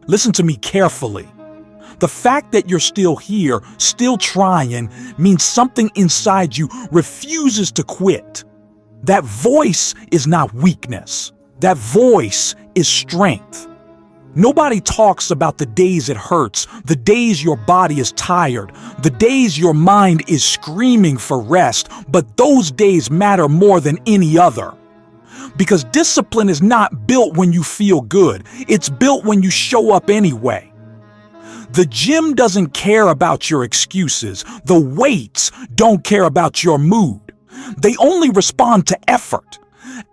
Listen to me carefully. The fact that you're still here, still trying, means something inside you refuses to quit. That voice is not weakness. That voice is strength. Nobody talks about the days it hurts, the days your body is tired, the days your mind is screaming for rest, but those days matter more than any other. Because discipline is not built when you feel good, it's built when you show up anyway. The gym doesn't care about your excuses, the weights don't care about your mood. They only respond to effort.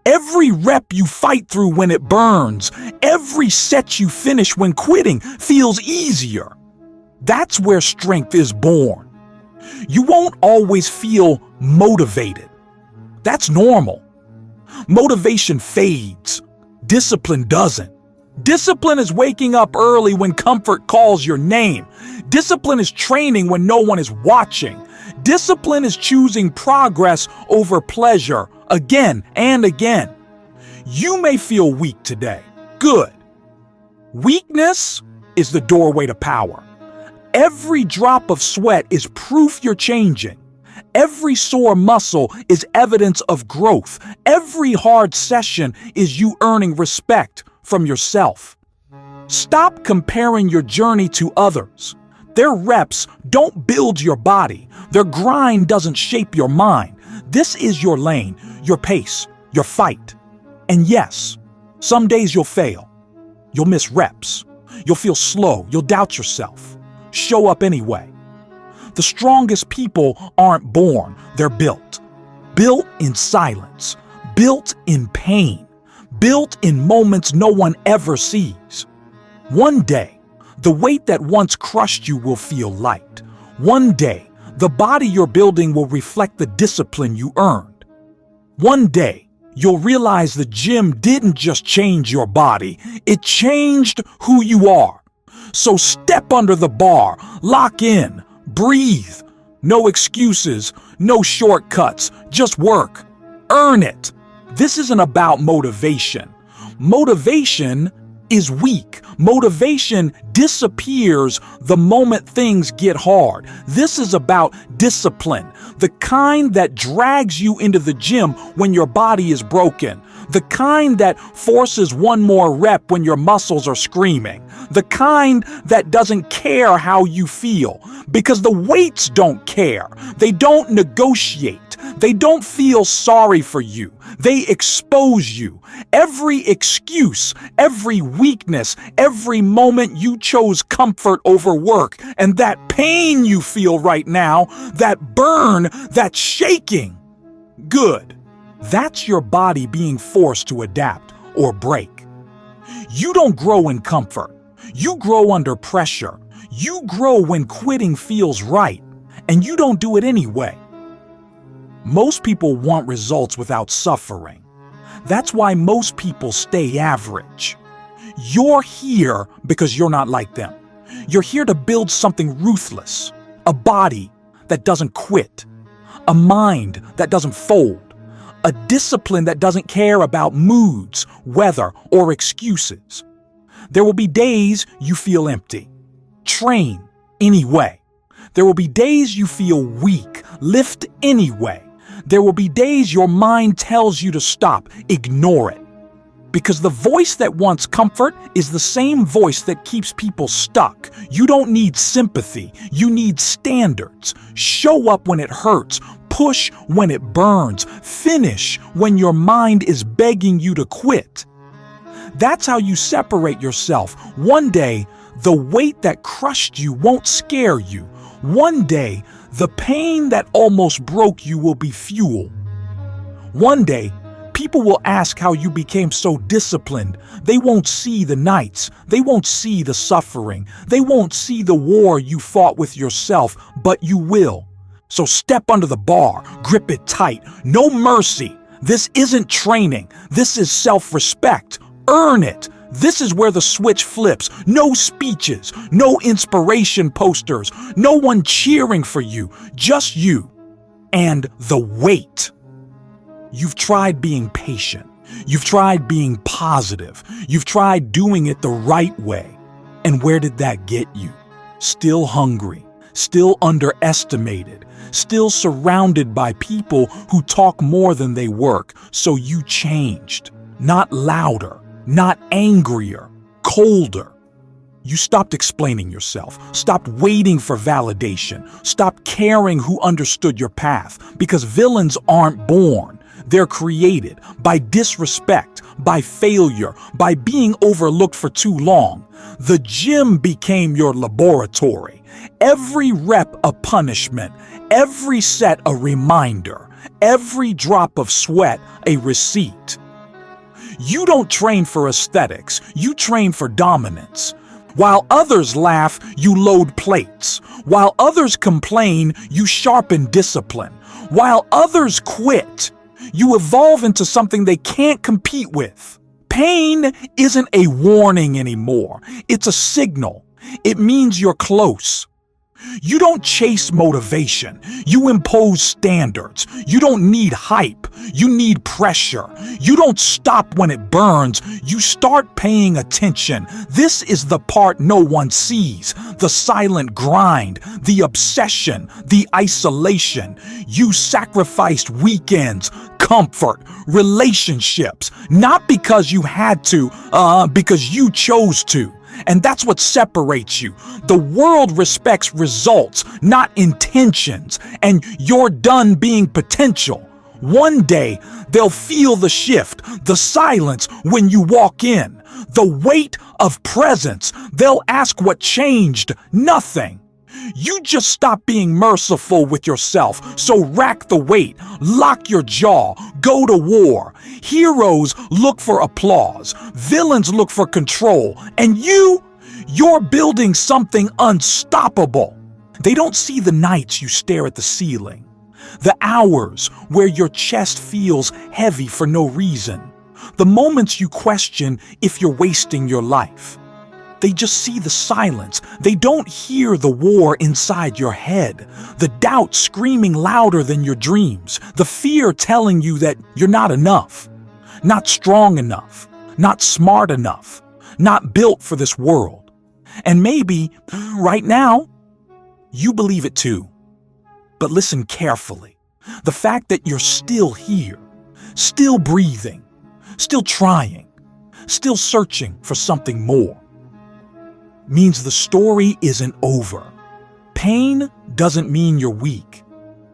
Every rep you fight through when it burns, every set you finish when quitting feels easier. That's where strength is born. You won't always feel motivated. That's normal. Motivation fades. Discipline doesn't. Discipline is waking up early when comfort calls your name. Discipline is training when no one is watching. Discipline is choosing progress over pleasure again and again. You may feel weak today. Good. Weakness is the doorway to power. Every drop of sweat is proof you're changing. Every sore muscle is evidence of growth. Every hard session is you earning respect from yourself. Stop comparing your journey to others. Their reps don't build your body. Their grind doesn't shape your mind. This is your lane, your pace, your fight. And yes, some days you'll fail. You'll miss reps. You'll feel slow. You'll doubt yourself. Show up anyway. The strongest people aren't born, they're built. Built in silence. Built in pain. Built in moments no one ever sees. One day, the weight that once crushed you will feel light. One day, the body you're building will reflect the discipline you earned. One day, you'll realize the gym didn't just change your body, it changed who you are. So step under the bar, lock in, breathe. No excuses, no shortcuts, just work. Earn it. This isn't about motivation. Motivation is weak. Motivation disappears the moment things get hard. This is about discipline, the kind that drags you into the gym when your body is broken, the kind that forces one more rep when your muscles are screaming, the kind that doesn't care how you feel, because the weights don't care. They don't negotiate. They don't feel sorry for you. They expose you. Every excuse, every weakness, every moment you chose comfort over work, and that pain you feel right now, that burn, that shaking. Good. That's your body being forced to adapt or break. You don't grow in comfort. You grow under pressure. You grow when quitting feels right, and you don't do it anyway. Most people want results without suffering. That's why most people stay average. You're here because you're not like them. You're here to build something ruthless, a body that doesn't quit, a mind that doesn't fold, a discipline that doesn't care about moods, weather, or excuses. There will be days you feel empty. Train anyway. There will be days you feel weak. Lift anyway. There will be days your mind tells you to stop. Ignore it. Because the voice that wants comfort is the same voice that keeps people stuck. You don't need sympathy. You need standards. Show up when it hurts. Push when it burns. Finish when your mind is begging you to quit. That's how you separate yourself. One day, the weight that crushed you won't scare you. One day, the pain that almost broke you will be fuel. One day, people will ask how you became so disciplined. They won't see the nights. They won't see the suffering. They won't see the war you fought with yourself, but you will. So step under the bar, grip it tight. No mercy. This isn't training. This is self-respect. Earn it. This is where the switch flips. No speeches, no inspiration posters, no one cheering for you, just you and the weight. You've tried being patient. You've tried being positive. You've tried doing it the right way. And where did that get you? Still hungry, still underestimated, still surrounded by people who talk more than they work. So you changed. Not louder, not angrier, colder. You stopped explaining yourself, stopped waiting for validation, stopped caring who understood your path, because villains aren't born. They're created by disrespect, by failure, by being overlooked for too long. The gym became your laboratory. Every rep a punishment, every set a reminder, every drop of sweat a receipt. You don't train for aesthetics, you train for dominance. While others laugh, you load plates. While others complain, you sharpen discipline. While others quit, you evolve into something they can't compete with. Pain isn't a warning anymore. It's a signal. It means you're close. You don't chase motivation. You impose standards. You don't need hype. You need pressure. You don't stop when it burns. You start paying attention. This is the part no one sees. The silent grind, the obsession, the isolation. You sacrificed weekends, comfort, relationships, not because you had to, because you chose to. And that's what separates you. The world respects results, not intentions, and you're done being potential. One day, they'll feel the shift, the silence when you walk in, the weight of presence. They'll ask what changed. Nothing. You just stop being merciful with yourself, so rack the weight, lock your jaw, go to war. Heroes look for applause, villains look for control, and you're building something unstoppable. They don't see the nights you stare at the ceiling, the hours where your chest feels heavy for no reason, the moments you question if you're wasting your life. They just see the silence. They don't hear the war inside your head, the doubt screaming louder than your dreams, the fear telling you that you're not enough, not strong enough, not smart enough, not built for this world. And maybe, right now, you believe it too. But listen carefully. The fact that you're still here, still breathing, still trying, still searching for something more, means the story isn't over. Pain doesn't mean you're weak.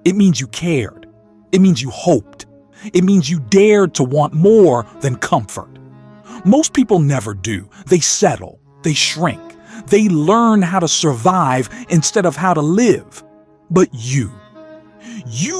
It means you cared. It means you hoped. It means you dared to want more than comfort. Most people never do. They settle. They shrink. They learn how to survive instead of how to live. But you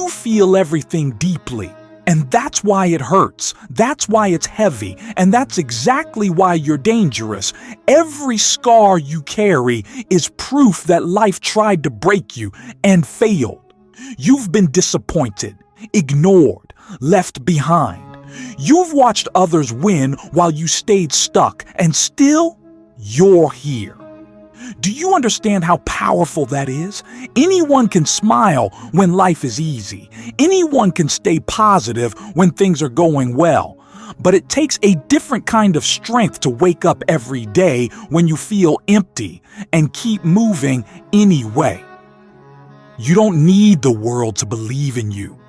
feel everything deeply. And that's why it hurts. That's why it's heavy. And that's exactly why you're dangerous. Every scar you carry is proof that life tried to break you and failed. You've been disappointed, ignored, left behind. You've watched others win while you stayed stuck, and still, you're here. Do you understand how powerful that is? Anyone can smile when life is easy. Anyone can stay positive when things are going well. But it takes a different kind of strength to wake up every day when you feel empty and keep moving anyway. You don't need the world to believe in you.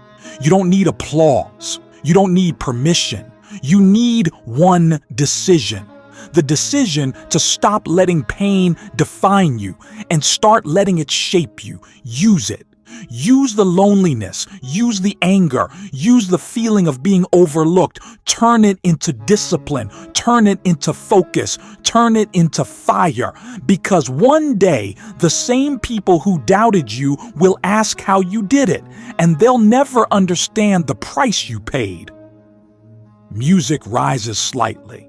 You don't need applause. You don't need permission. You need one decision. The decision to stop letting pain define you and start letting it shape you. Use it. Use the loneliness. Use the anger. Use the feeling of being overlooked. Turn it into discipline. Turn it into focus. Turn it into fire. Because one day, the same people who doubted you will ask how you did it, and they'll never understand the price you paid. Music rises slightly.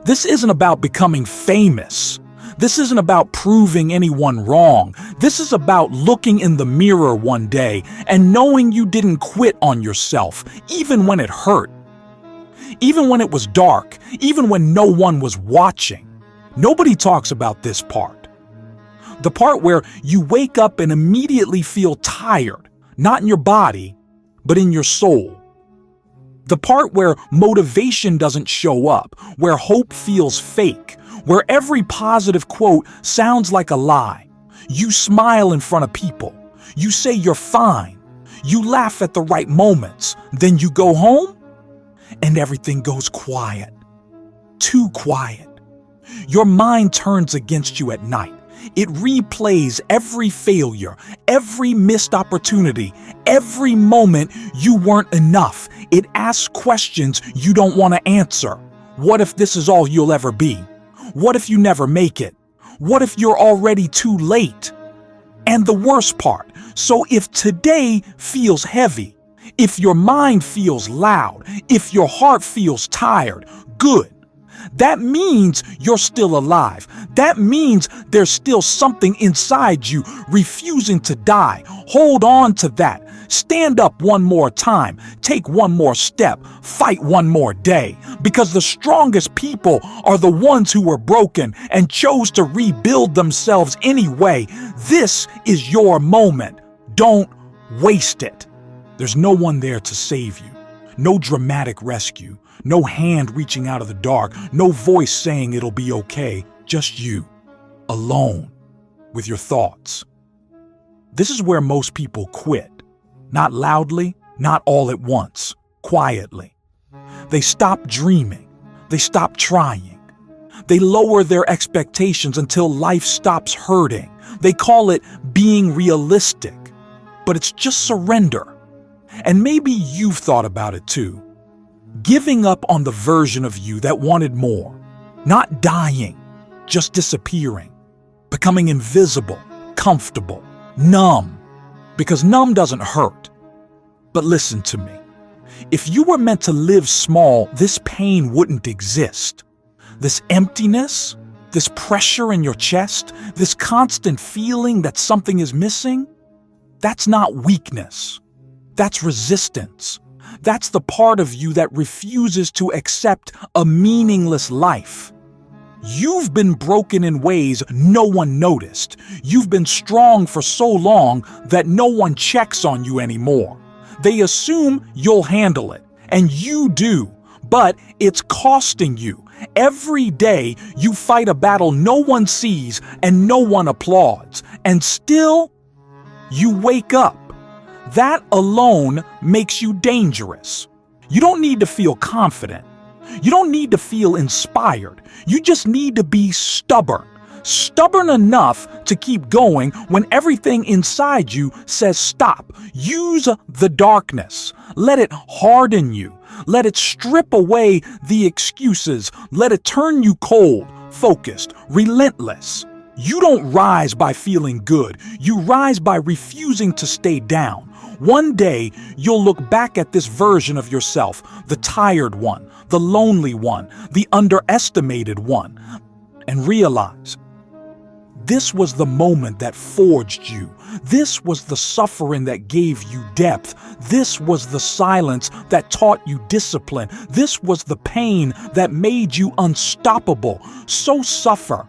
This isn't about becoming famous. This isn't about proving anyone wrong. This is about looking in the mirror one day and knowing you didn't quit on yourself, even when it hurt. Even when it was dark, even when no one was watching. Nobody talks about this part. The part where you wake up and immediately feel tired, not in your body, but in your soul. The part where motivation doesn't show up, where hope feels fake, where every positive quote sounds like a lie. You smile in front of people. You say you're fine. You laugh at the right moments. Then you go home and everything goes quiet. Too quiet. Your mind turns against you at night. It replays every failure, every missed opportunity, every moment you weren't enough. It asks questions you don't want to answer. What if this is all you'll ever be? What if you never make it? What if you're already too late? And the worst part, so if today feels heavy, if your mind feels loud, if your heart feels tired, good. That means you're still alive. That means there's still something inside you refusing to die. Hold on to that. Stand up one more time. Take one more step. Fight one more day. Because the strongest people are the ones who were broken and chose to rebuild themselves anyway. This is your moment. Don't waste it. There's no one there to save you. No dramatic rescue. No hand reaching out of the dark. No voice saying it'll be okay. Just you. Alone. With your thoughts. This is where most people quit. Not loudly, not all at once. Quietly. They stop dreaming. They stop trying. They lower their expectations until life stops hurting. They call it being realistic. But it's just surrender. And maybe you've thought about it too. Giving up on the version of you that wanted more. Not dying, just disappearing. Becoming invisible, comfortable, numb. Because numb doesn't hurt. But listen to me. If you were meant to live small, this pain wouldn't exist. This emptiness, this pressure in your chest, this constant feeling that something is missing, that's not weakness. That's resistance. That's the part of you that refuses to accept a meaningless life. You've been broken in ways no one noticed. You've been strong for so long that no one checks on you anymore. They assume you'll handle it, and you do, but it's costing you. Every day you fight a battle no one sees and no one applauds, and still you wake up. That alone makes you dangerous. You don't need to feel confident. You don't need to feel inspired. You just need to be stubborn. Stubborn enough to keep going when everything inside you says stop. Use the darkness. Let it harden you. Let it strip away the excuses. Let it turn you cold, focused, relentless. You don't rise by feeling good. You rise by refusing to stay down. One day, you'll look back at this version of yourself, the tired one, the lonely one, the underestimated one, and realize this was the moment that forged you. This was the suffering that gave you depth. This was the silence that taught you discipline. This was the pain that made you unstoppable. So suffer,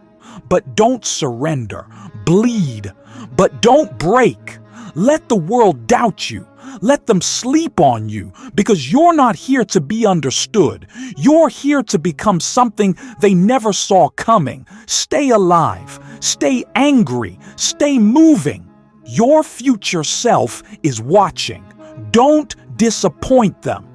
but don't surrender. Bleed, but don't break. Let the world doubt you. Let them sleep on you, because you're not here to be understood. You're here to become something they never saw coming. Stay alive. Stay angry. Stay moving. Your future self is watching. Don't disappoint them.